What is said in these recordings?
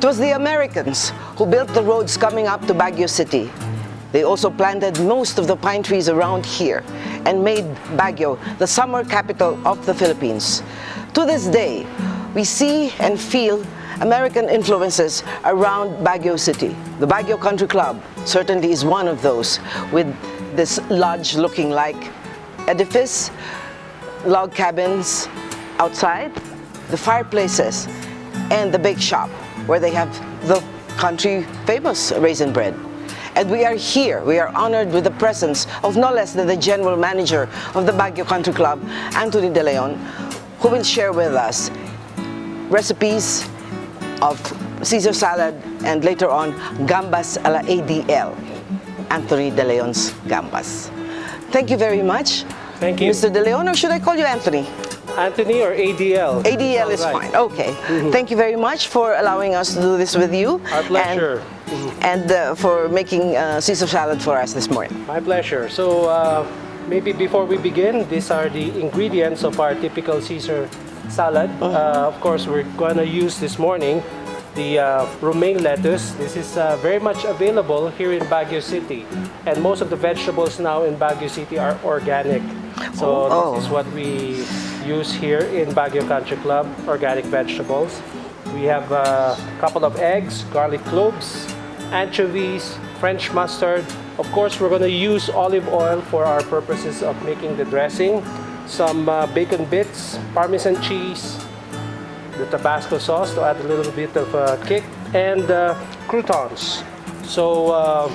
It was the Americans who built the roads coming up to Baguio City. They also planted most of the pine trees around here and made Baguio the summer capital of the Philippines. To this day, we see and feel American influences around Baguio City. The Baguio Country Club certainly is one of those, with this lodge-looking like edifice, log cabins outside, the fireplaces, and the bake shop where they have the country famous raisin bread. And we are here, we are honored with the presence of no less than the General Manager of the Baguio Country Club, Anthony De Leon, who will share with us recipes of Caesar salad and later on gambas a la ADL, Anthony De Leon's gambas. Thank you very much. Thank you. Mr. De Leon, or should I call you Anthony? Anthony or ADL? ADL is right. fine. Okay. Thank you very much for allowing us to do this with you. Our pleasure. And for making Caesar salad for us this morning. My pleasure. So maybe before we begin, these are the ingredients of our typical Caesar salad. Of course, we're going to use this morning the romaine lettuce. This is very much available here in Baguio City. And most of the vegetables now in Baguio City are organic. So this is what we use here in Baguio Country Club, organic vegetables. We have a couple of eggs, garlic cloves, anchovies, French mustard. Of course, we're going to use olive oil for our purposes of making the dressing. Some bacon bits, Parmesan cheese, the Tabasco sauce to add a little bit of a kick, and croutons. So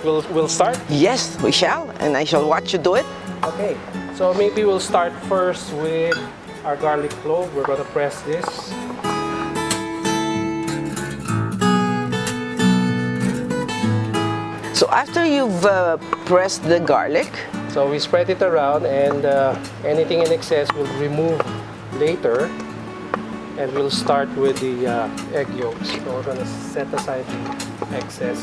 we'll start? Yes, we shall, and I shall watch you do it. Okay, so maybe we'll start first with our garlic clove. We're going to press this. So after you've pressed the garlic, so we spread it around, and anything in excess we'll remove later. And we'll start with the egg yolks. So we're going to set aside the excess.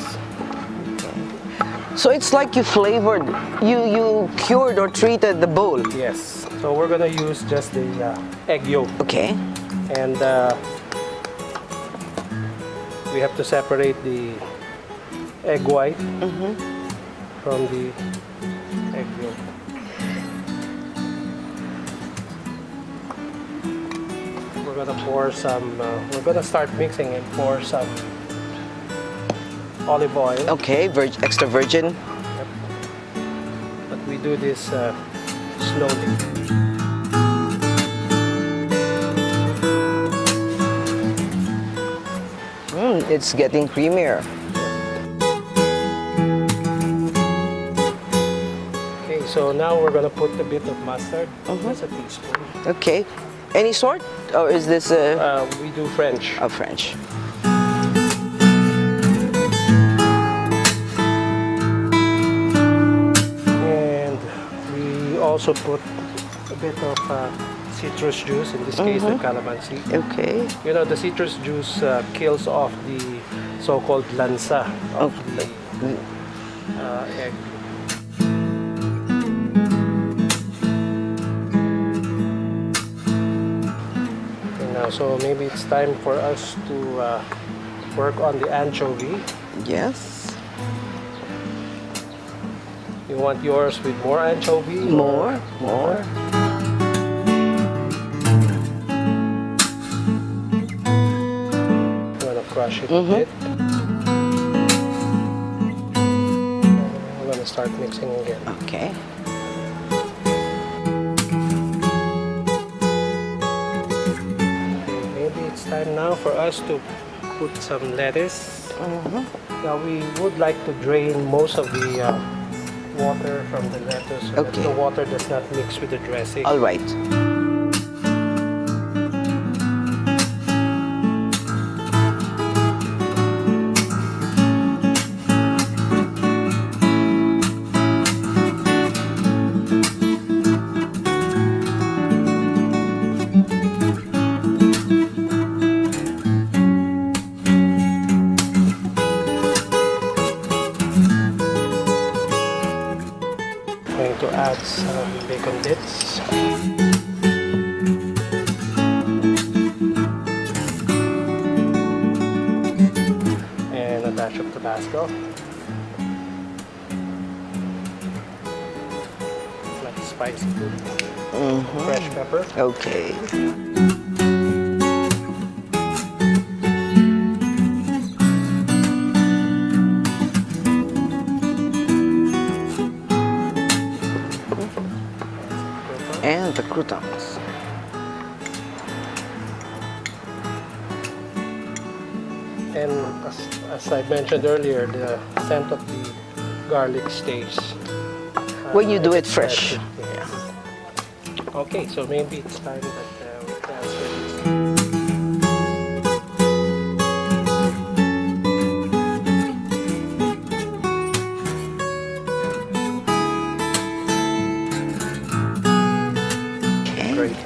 so it's like you flavored, you cured or treated the bowl. Yes. So we're going to use just the egg yolk. Okay. And we have to separate the egg white from the egg yolk. We're going to pour some, we're going to start mixing and pour some olive oil. Okay, extra virgin. Yep. But we do this slowly. It's getting creamier. Okay, so now we're going to put a bit of mustard, just a teaspoon. Okay. Any sort? Or is this We do French. French? And we also put a bit of citrus juice, in this case the calamansi. Okay. You know, the citrus juice kills off the so-called lansa of the egg. So maybe it's time for us to work on the anchovy. Yes. You want yours with more anchovy? More. I'm gonna crush it a bit. I'm gonna start mixing again. Okay. It's time now for us to put some lettuce. Now we would like to drain most of the water from the lettuce so that the water does not mix with the dressing. All right. Going to add some bacon bits. Tabasco. Like spicy food. Fresh pepper. Okay. And the croutons. And as I mentioned earlier, the scent of the garlic stays. When you do it it's fresh. yes. Okay, so maybe it's time that we transfer this. Okay. Great.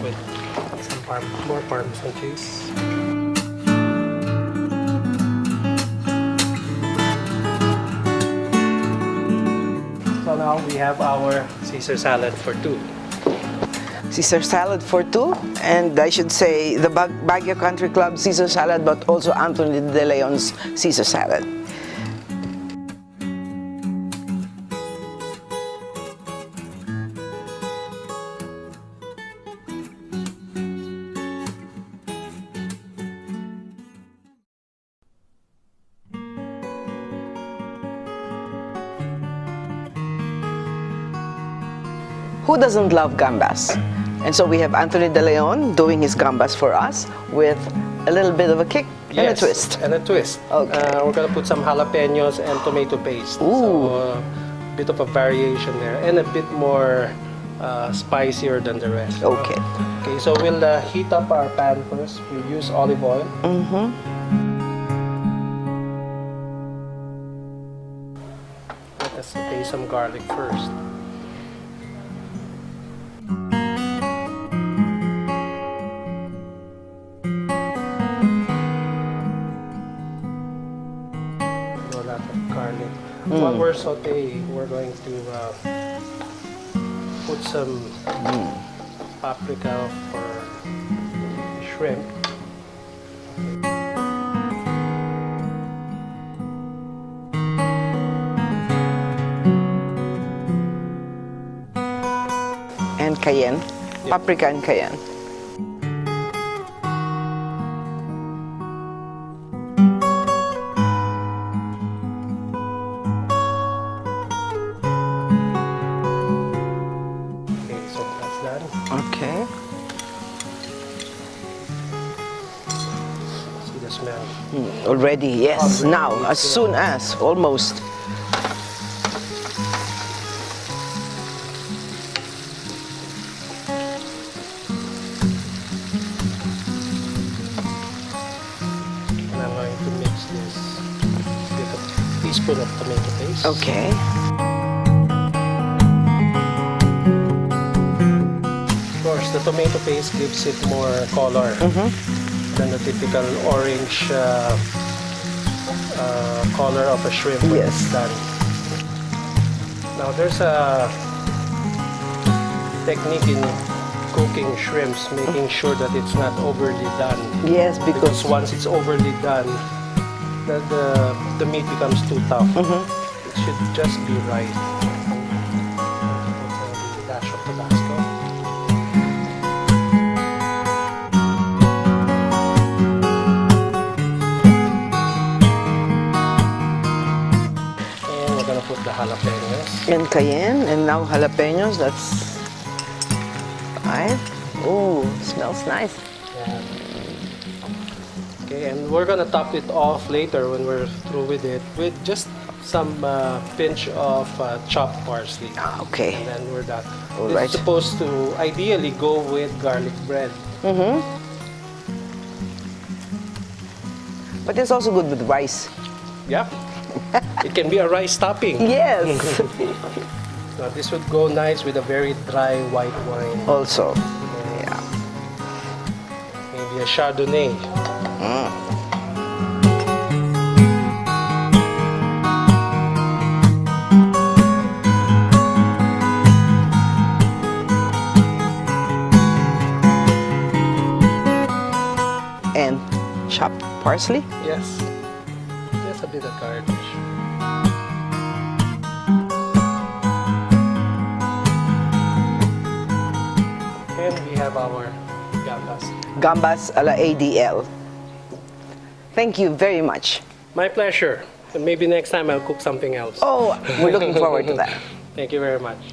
With some more Parmesan cheese. So now we have our Caesar salad for two. Caesar salad for two, and I should say the Baguio Country Club Caesar salad, but also Anthony De Leon's Caesar salad. Who doesn't love gambas? And so we have Anthony De Leon doing his gambas for us with a little bit of a kick and a twist. And a twist. Okay. We're gonna put some jalapenos and tomato paste. Ooh. So a bit of a variation there, and a bit more spicier than the rest. Okay. Okay, so we'll heat up our pan first. We'll use olive oil. Let us saute some garlic first. A lot of garlic. While we're sauteing, we're going to put some paprika for shrimp. And cayenne, paprika and cayenne. Okay, so that's done. Okay. See the smell. Already, yes. Already, Now, as yeah. soon as, almost. And I'm going to mix this with a teaspoon of tomato paste. Okay. Of course, the tomato paste gives it more color than the typical orange color of a shrimp when Yes. it's done. Now, there's a technique in cooking shrimps, making sure that it's not overly done. Yes, Because because once it's overly done, the meat becomes too tough. It should just be right. Put a dash of Tabasco. And we're gonna put the jalapenos. and cayenne, and now jalapenos. That's 5. Oh, smells nice. Yeah. Okay, and we're gonna top it off later when we're through with it with just some pinch of chopped parsley. Ah, okay. And then we're done. All It's right. supposed to ideally go with garlic bread. But it's also good with rice. Yeah. It can be a rice topping. Yes. Now, this would go nice with a very dry white wine. Also. Yeah. Maybe a Chardonnay. And chopped parsley. Yes. Just Just a bit of garnish. And we have our gambas. Gambas a la ADL. Thank you very much. My pleasure. And maybe next time I'll cook something else. Oh, we're looking forward to that. Thank you very much.